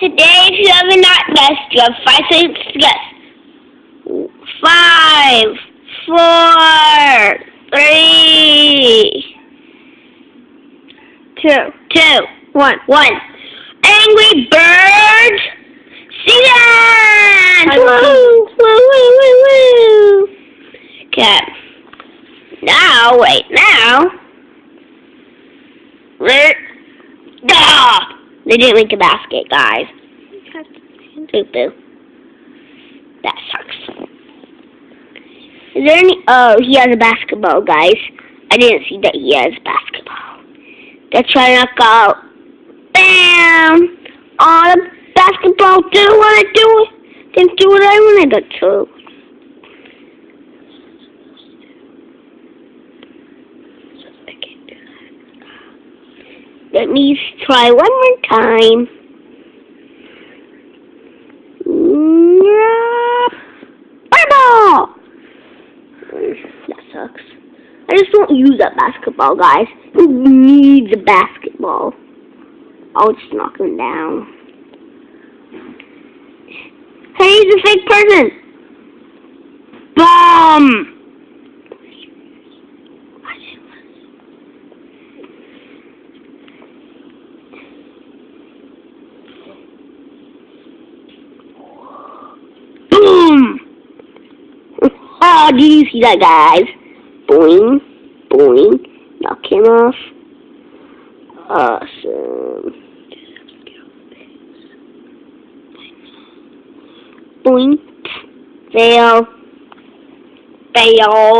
Today, if you have not guessed, you have 5 seconds to guess. 5, 4, 3, 2, 1. Angry Birds Season! Woo! Woo, woo, woo, woo! Okay. Now, they didn't make a basket, guys. Boo-boo. That sucks. Is there any... Oh, he has a basketball, guys. I didn't see that he has basketball. Let's try to knock out. Bam! Oh, the basketball didn't want to do it. Didn't do what I wanted it to. Let me try one more time. Fireball! That sucks. I just don't use that basketball, guys. Who needs a basketball? I'll just knock him down. Hey, he's a fake person! Bomb! Boom! Oh, did you see that, guys? Boing, boing, knock him off. Awesome. Boing, fail, fail.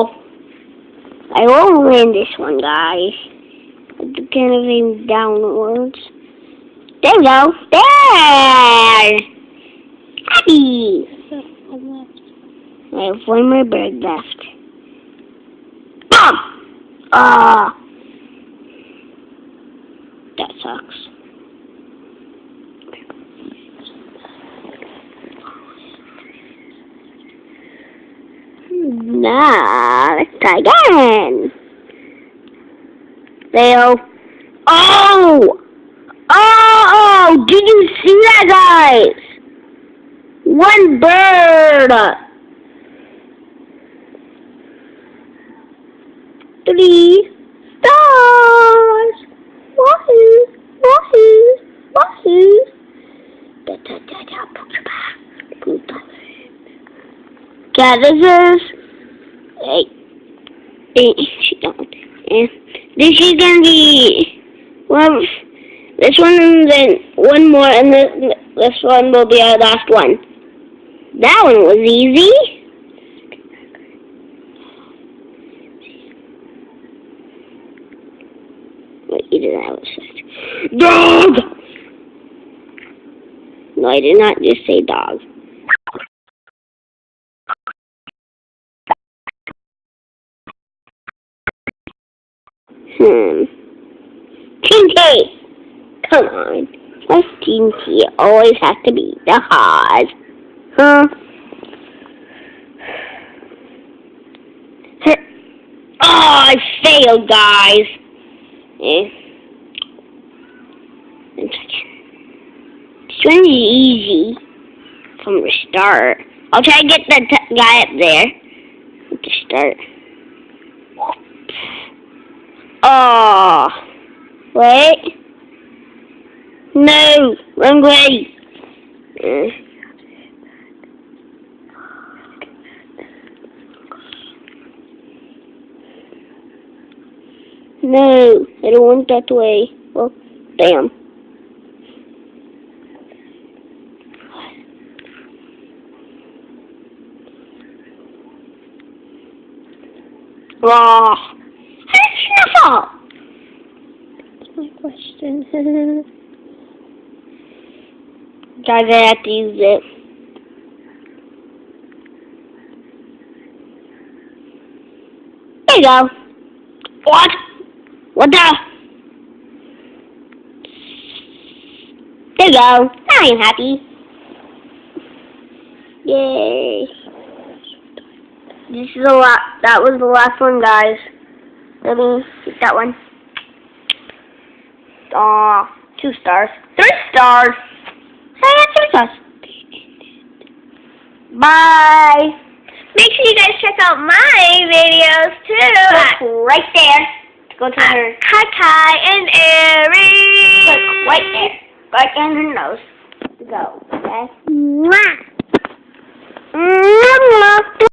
I will win this one, guys. I'm gonna aim downwards. There we go. There! Happy! I have one more bird left. Bomb! That sucks. Now, let's try again. Fail. Oh! Oh! Did you see that, guys? One bird! 3 stars! Wahoo! Wahoo! Wahoo! Yeah, this is... This is gonna be... Well, this one and then one more, and this one will be our last one. That one was easy. Wait, you did that was dog! No, I did not just say dog. Team K! Come on. Why Team K always has to be the hard? Huh? Oh, I failed, guys. This one is easy from the start. I'll try to get the guy up there at the start. Oh, wait. No, wrong way. No, I don't want that way. Well, damn. Oh, how did you fall? That's my question. Guys, I have to use it. There you go. What? What the? There you go. Now I'm happy. Yay. This is a lot. That was the last one, guys. Let me get that one. Aw, 2 stars. 3 stars. Hey, podcast. Bye. Make sure you guys check out my videos too. Look right there. Go to her. Kai and Aries. Look right there. Right in her nose. Go. Okay. Mwah. Mwah.